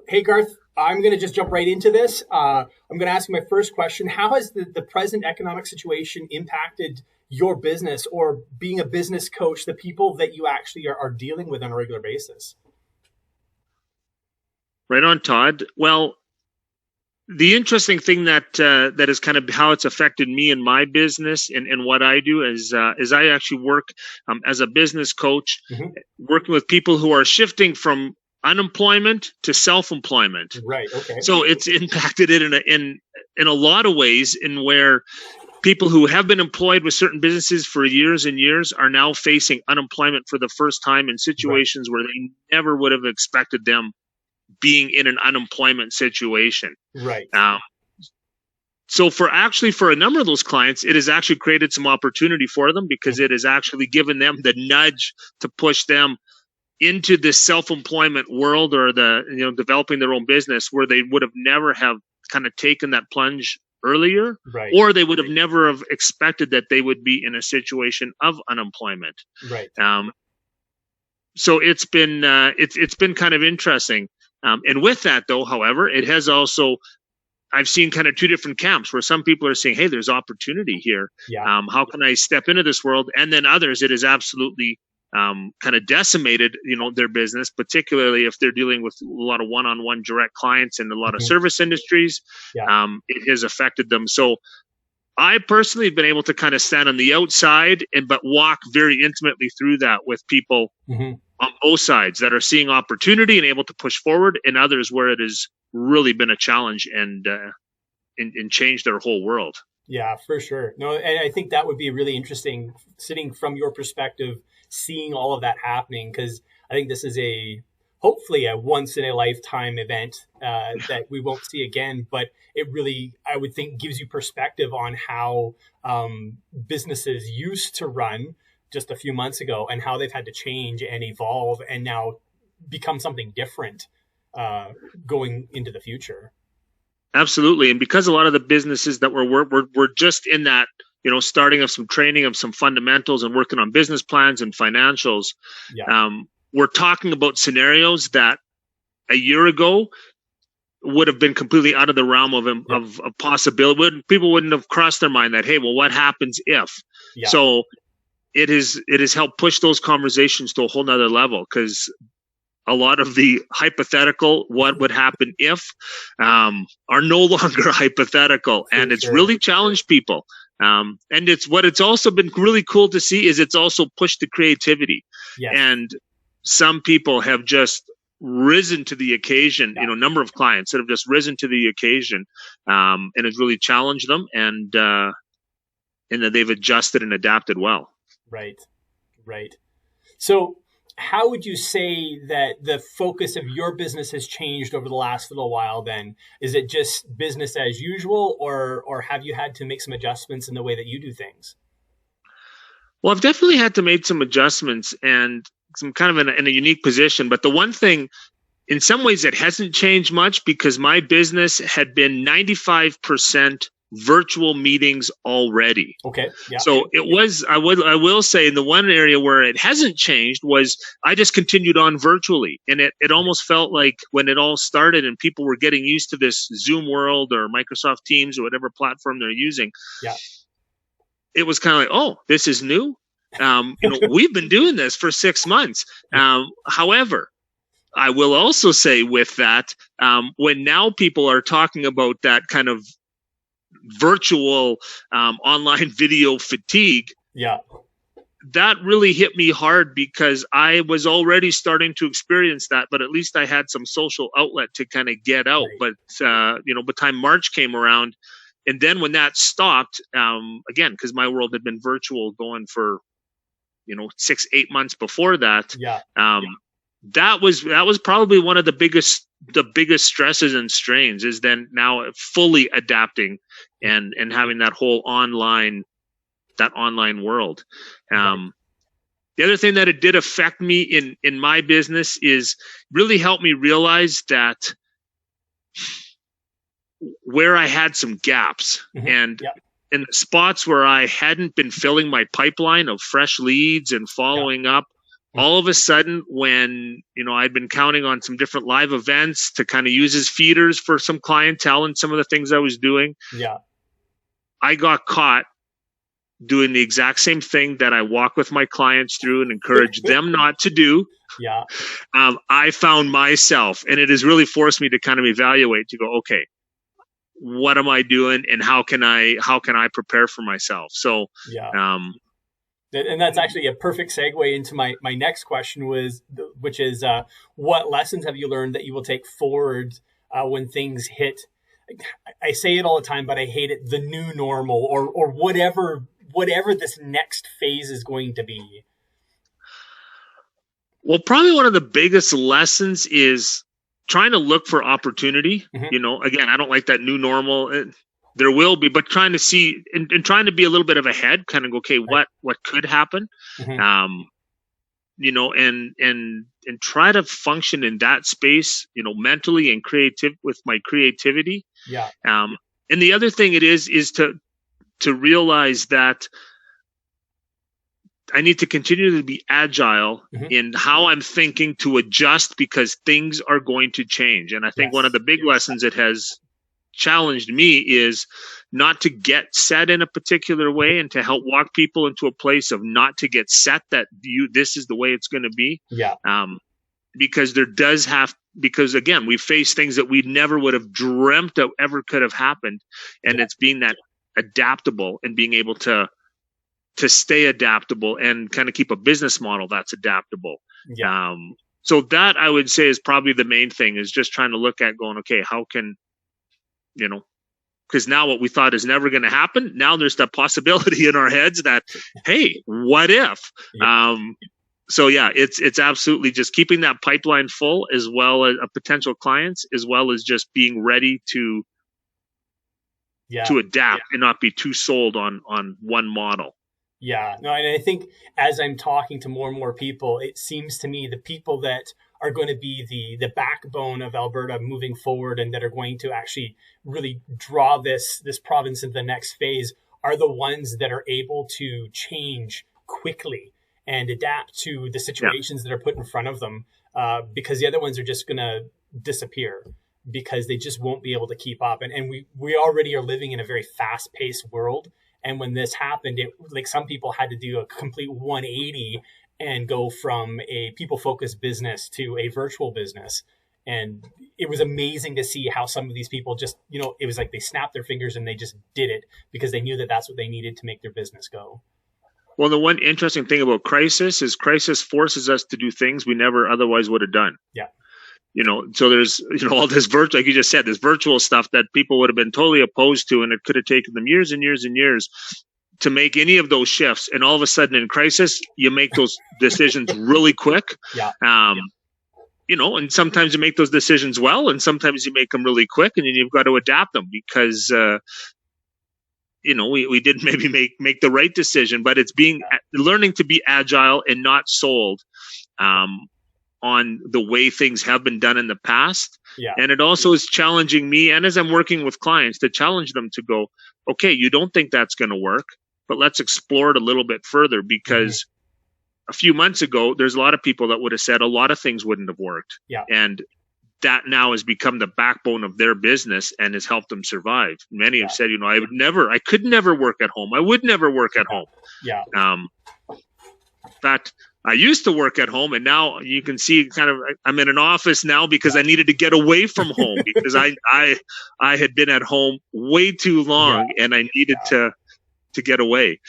Hey, Garth, I'm going to just jump right into this. I'm going to ask you my first question. How has the present economic situation impacted your business or being a business coach, the people that you actually are dealing with on a regular basis? Right on, Todd. Well, the interesting thing that is kind of how it's affected me and my business and what I do is I actually work as a business coach, Hmm. working with people who are shifting from unemployment to self-employment. Right. Okay. So it's impacted it in a lot of ways, in where people who have been employed with certain businesses for years and years are now facing unemployment for the first time in Right. situations where they never would have expected them being in an unemployment situation. Right. Um, so for a number of those clients, it has actually created some opportunity for them, because it has actually given them the nudge to push them into this self-employment world, or developing their own business, where they would have never have kind of taken that plunge earlier, Right. or they would have never have expected that they would be in a situation of unemployment. Right. Um, so it's been kind of interesting. And with that, though, however, it has also, I've seen kind of two different camps, where some people are saying, hey, there's opportunity here. Yeah. How can I step into this world? And then others, it is absolutely kind of decimated, their business, particularly if they're dealing with a lot of one-on-one direct clients and a lot of Hmm. service industries. Yeah. It has affected them. So I personally have been able to kind of stand on the outside but walk very intimately through that with people Hmm. on both sides that are seeing opportunity and able to push forward, and others where it has really been a challenge and changed their whole world. Yeah, for sure. No, and I think that would be really interesting sitting from your perspective, seeing all of that happening, because I think this is hopefully a once in a lifetime event that we won't see again. But it really, I would think, gives you perspective on how businesses used to run just a few months ago and how they've had to change and evolve and now become something different uh, going into the future. Absolutely. And because a lot of the businesses that we're just in that, starting of some training of some fundamentals and working on business plans and financials, Yeah. we're talking about scenarios that a year ago would have been completely out of the realm Yeah. of possibility. People wouldn't have crossed their mind that, hey, well, what happens if? Yeah. So it has helped push those conversations to a whole nother level, because a lot of the hypothetical, what would happen if, are no longer hypothetical, For and it's sure. really challenged people. And it's also been really cool to see is it's also pushed the creativity, Yes. and some people have just risen to the occasion. Yeah. Number of clients that have just risen to the occasion, and it's really challenged them, and that they've adjusted and adapted well. Right. Right. So, how would you say that the focus of your business has changed over the last little while then? Is it just business as usual, or have you had to make some adjustments in the way that you do things? Well, I've definitely had to make some adjustments, and some kind of in a unique position. But the one thing, in some ways, it hasn't changed much, because my business had been 95% virtual meetings already. Okay. Yeah. So it was, I will say, in the one area where it hasn't changed was I just continued on virtually. And it almost felt like when it all started and people were getting used to this Zoom world or Microsoft Teams or whatever platform they're using, Yeah. it was kind of like, oh, this is new. We've been doing this for 6 months. However, I will also say with that, when now people are talking about that kind of virtual online video fatigue, Yeah. that really hit me hard, because I was already starting to experience that, but at least I had some social outlet to kind of get out. Right. But by the time March came around, and then when that stopped, again, because my world had been virtual going for 6-8 months before that, Yeah. that was probably one of the biggest stresses and strains, is then now fully adapting and having that whole online world. Right. The other thing that it did affect me in my business is really helped me realize that where I had some gaps, Hmm. and Yeah. in the spots where I hadn't been filling my pipeline of fresh leads and Yeah. following up All of a sudden, when, I'd been counting on some different live events to kind of use as feeders for some clientele and some of the things I was doing, yeah, I got caught doing the exact same thing that I walk with my clients through and encourage them not to do. yeah, I found myself, and it has really forced me to kind of evaluate, to go, okay, what am I doing, and how can I prepare for myself? So, yeah. And that's actually a perfect segue into my next question, which is what lessons have you learned that you will take forward when things hit? I say it all the time, but I hate it. The new normal, or whatever this next phase is going to be. Well, probably one of the biggest lessons is trying to look for opportunity. Mm-hmm. Again, I don't like that new normal. There will be, but trying to see and trying to be a little bit of ahead, kind of go, okay, Right. what could happen? Mm-hmm. And try to function in that space, mentally and with my creativity. Yeah. And the other thing it is to realize that I need to continue to be agile Mm-hmm. in how I'm thinking, to adjust, because things are going to change. And I think one of the big lessons it has challenged me is not to get set in a particular way, and to help walk people into a place of not to get set that this is the way it's going to be. Yeah. Because because again, we face things that we never would have dreamt of ever could have happened. And it's being that adaptable and being able to stay adaptable and kind of keep a business model that's adaptable. Yeah. So that, I would say, is probably the main thing, is just trying to look at going, okay, how can, because now what we thought is never going to happen, now there's that possibility in our heads that, hey, what if? Yeah. So yeah, it's absolutely just keeping that pipeline full, as well as potential clients, as well as just being ready to adapt and not be too sold on one model. Yeah, no, and I think as I'm talking to more and more people, it seems to me the people that are going to be the backbone of Alberta moving forward, and that are going to actually really draw this province into the next phase, are the ones that are able to change quickly and adapt to the situations that are put in front of them, because the other ones are just going to disappear, because they just won't be able to keep up. And we already are living in a very fast-paced world. And when this happened, some people had to do a complete 180 and go from a people-focused business to a virtual business. And it was amazing to see how some of these people just, it was like they snapped their fingers and they just did it, because they knew that that's what they needed to make their business go. Well, the one interesting thing about crisis is crisis forces us to do things we never otherwise would have done. Yeah. So there's, all this virtual, like you just said, this virtual stuff that people would have been totally opposed to, and it could have taken them years and years and years to make any of those shifts. And all of a sudden in crisis, you make those decisions really quick. Yeah. And sometimes you make those decisions well, and sometimes you make them really quick, and then you've got to adapt them, because, we didn't maybe make the right decision, but it's learning to be agile and not sold, on the way things have been done in the past. Yeah. And it also is challenging me, and as I'm working with clients, to challenge them to go, okay, you don't think that's going to work, but let's explore it a little bit further, because a few months ago, there's a lot of people that would have said a lot of things wouldn't have worked. Yeah. And that now has become the backbone of their business and has helped them survive. Many have said, I could never work at home. I would never work at home. Yeah. That I used to work at home, and now you can see I'm in an office now because I needed to get away from home, because I had been at home way too long, and I needed to get away.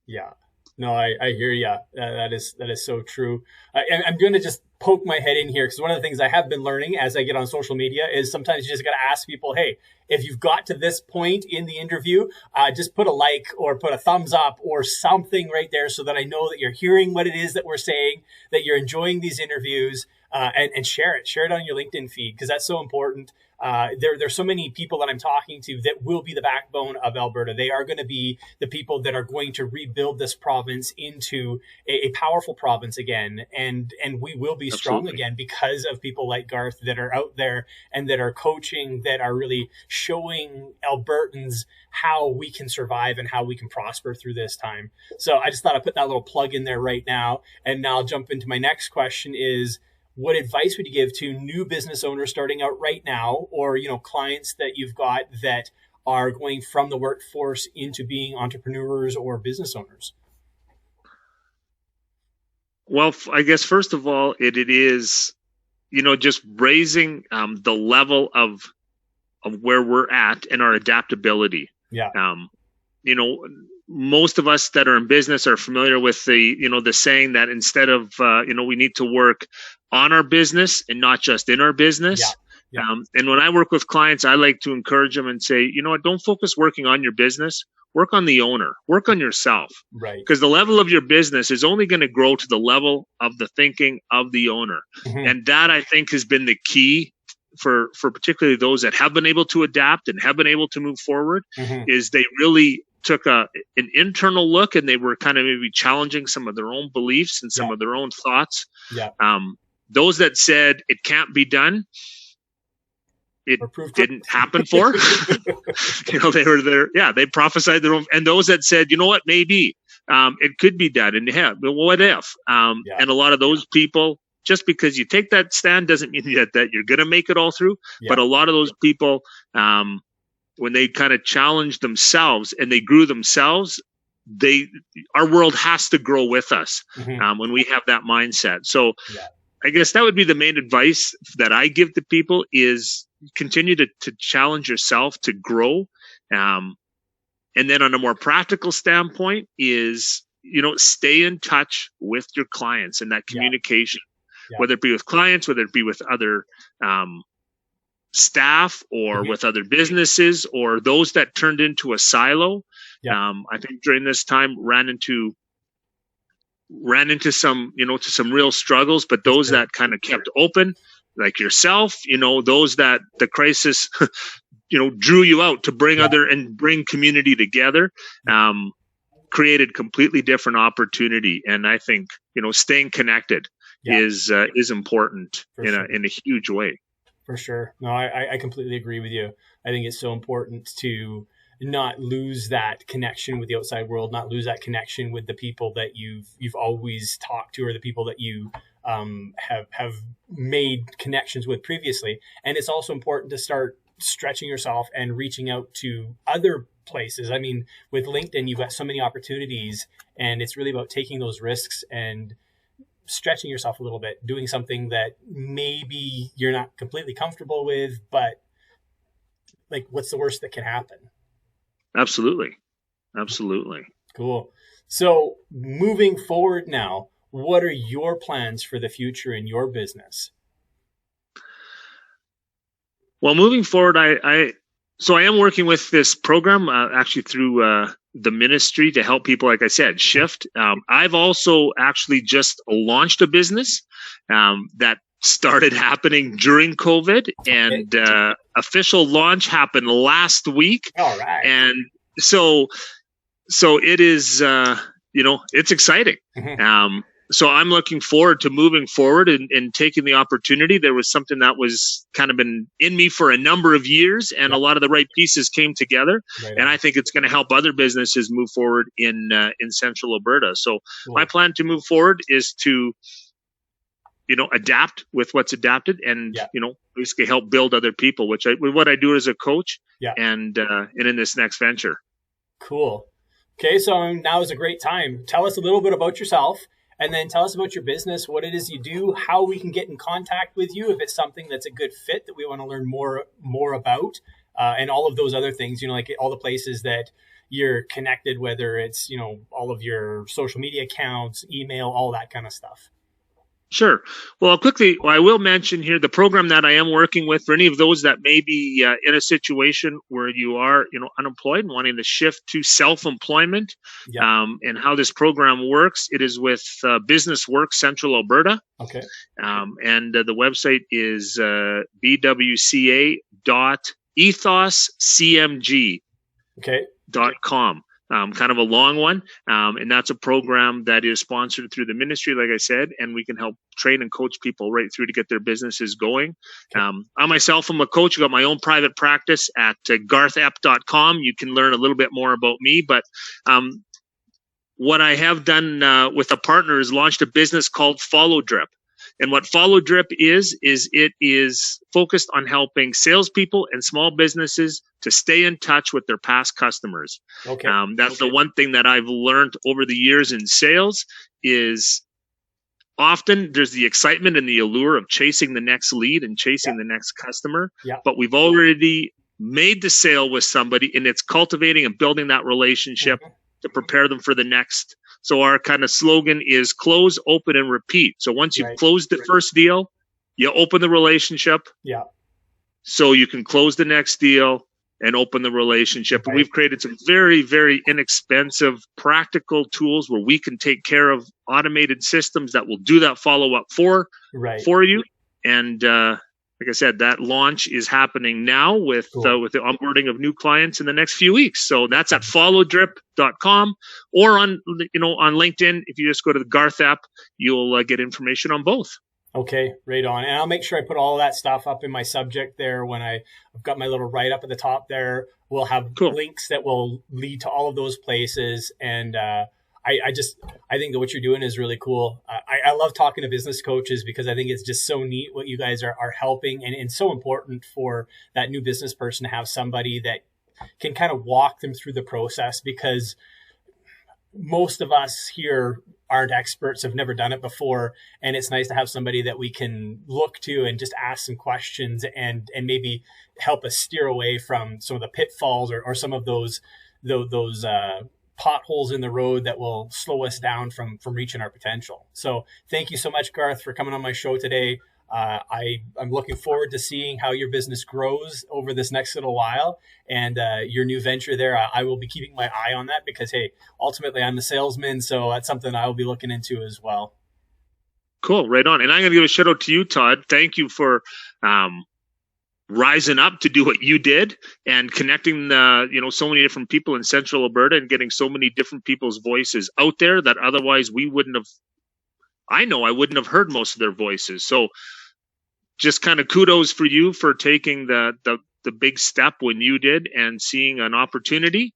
Yeah. No, I hear you. That is so true. I'm going to just poke my head in here, because one of the things I have been learning as I get on social media is sometimes you just got to ask people, hey, if you've got to this point in the interview, just put a like or put a thumbs up or something right there, so that I know that you're hearing what it is that we're saying, that you're enjoying these interviews. and share it on your LinkedIn feed, because that's so important. There's so many people that I'm talking to that will be the backbone of Alberta. They are going to be the people that are going to rebuild this province into a powerful province again. And we will be strong again because of people like Garth that are out there and that are coaching, that are really showing Albertans how we can survive and how we can prosper through this time. So I just thought I'd put that little plug in there right now. And now I'll jump into my next question is, what advice would you give to new business owners starting out right now, or, clients that you've got that are going from the workforce into being entrepreneurs or business owners? Well, I guess first of all, it is, just raising the level of where we're at and our adaptability. Yeah. Most of us that are in business are familiar with the saying that instead of, we need to work on our business and not just in our business. Yeah. And when I work with clients, I like to encourage them and say, don't focus working on your business, work on the owner, work on yourself. Right. Because the level of your business is only going to grow to the level of the thinking of the owner. Mm-hmm. And that, I think, has been the key for particularly those that have been able to adapt and have been able to move forward, mm-hmm. is they really took an internal look, and they were kind of maybe challenging some of their own beliefs and some of their own thoughts. Yeah. Those that said it can't be done, it didn't happen for. They were there. Yeah, they prophesied their own. And those that said, maybe it could be done. And but what if? And a lot of those people, just because you take that stand doesn't mean that you're going to make it all through. Yeah. But a lot of those people, when they kind of challenged themselves and they grew themselves, our world has to grow with us, mm-hmm. When we have that mindset. So I guess that would be the main advice that I give to people is continue to challenge yourself to grow. And then on a more practical standpoint is, stay in touch with your clients and that communication, whether it be with clients, whether it be with other staff or mm-hmm. with other businesses or those that turned into a silo. I think during this time ran into some, to some real struggles, but those that kind of kept open, like yourself, those that the crisis, drew you out to bring bring community together, created completely different opportunity. And I think, staying connected is important in a huge way. For sure. No, I completely agree with you. I think it's so important to not lose that connection with the outside world, not lose that connection with the people that you've always talked to, or the people that you have made connections with previously. And it's also important to start stretching yourself and reaching out to other places. I mean, with LinkedIn, you've got so many opportunities, and it's really about taking those risks and stretching yourself a little bit, doing something that maybe you're not completely comfortable with, but like, what's the worst that can happen? Absolutely. Cool. So moving forward now, what are your plans for the future in your business? Well, moving forward, I am working with this program actually through the ministry to help people, like I said, shift. I've also actually just launched a business that started happening during COVID, and official launch happened last week. All right. And so it is, it's exciting. Mm-hmm. So I'm looking forward to moving forward and taking the opportunity. There was something that was kind of been in me for a number of years, and a lot of the right pieces came together. Right. And I think it's going to help other businesses move forward in central Alberta. So my plan to move forward is to, adapt with what's adapted, and basically help build other people, with what I do as a coach, and in this next venture. Cool. Okay, so now is a great time. Tell us a little bit about yourself. And then tell us about your business, what it is you do, how we can get in contact with you if it's something that's a good fit that we want to learn more about, and all of those other things, like all the places that you're connected, whether it's, all of your social media accounts, email, all that kind of stuff. Sure. Well, quickly, I will mention here the program that I am working with for any of those that may be in a situation where you are, unemployed and wanting to shift to self-employment, Yeah. and how this program works. It is with Business Works Central Alberta, Okay. and the website is bwca.ethoscmg.com. Okay. Kind of a long one. And that's a program that is sponsored through the ministry, like I said, and we can help train and coach people right through to get their businesses going. Okay. I myself am a coach. I've got my own private practice at garthep.com. You can learn a little bit more about me, but what I have done with a partner is launched a business called Follow Drip. And what Follow Drip is it is focused on helping salespeople and small businesses to stay in touch with their past customers. Okay. That's the one thing that I've learned over the years in sales is often there's the excitement and the allure of chasing the next lead and chasing the next customer. Yeah. But we've already made the sale with somebody, and it's cultivating and building that relationship to prepare them for the next. So our kind of slogan is close, open, and repeat. So once you've closed the first deal, you open the relationship. Yeah. So you can close the next deal and open the relationship. And we've created some very, very inexpensive, practical tools where we can take care of automated systems that will do that follow-up for you. And like I said, that launch is happening now with the onboarding of new clients in the next few weeks. So that's at followdrip.com or on LinkedIn. If you just go to the Garth app, you'll get information on both. Okay, right on. And I'll make sure I put all that stuff up in my subject there when I've got my little write-up at the top there. We'll have links that will lead to all of those places. And I think that what you're doing is really cool. I love talking to business coaches because I think it's just so neat what you guys are helping, and so important for that new business person to have somebody that can kind of walk them through the process, because most of us here aren't experts, have never done it before. And it's nice to have somebody that we can look to and just ask some questions and maybe help us steer away from some of the pitfalls or some of those potholes in the road that will slow us down from reaching our potential. So thank you so much, Garth, for coming on my show today. I'm looking forward to seeing how your business grows over this next little while, and your new venture there. I will be keeping my eye on that because, hey, ultimately I'm a salesman, so that's something I will be looking into as well. Cool, right on. And I'm going to give a shout out to you, Todd. Thank you for rising up to do what you did and connecting so many different people in Central Alberta and getting so many different people's voices out there that otherwise we wouldn't have. I know I wouldn't have heard most of their voices. So just kind of kudos for you for taking the big step when you did and seeing an opportunity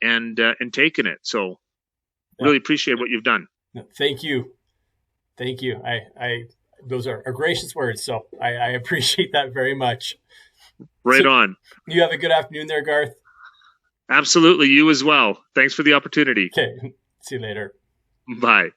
and taking it. So really appreciate what you've done. Thank you. Thank you. I those are gracious words. So I appreciate that very much. Right on. You have a good afternoon there, Garth. Absolutely. You as well. Thanks for the opportunity. Okay. See you later. Bye.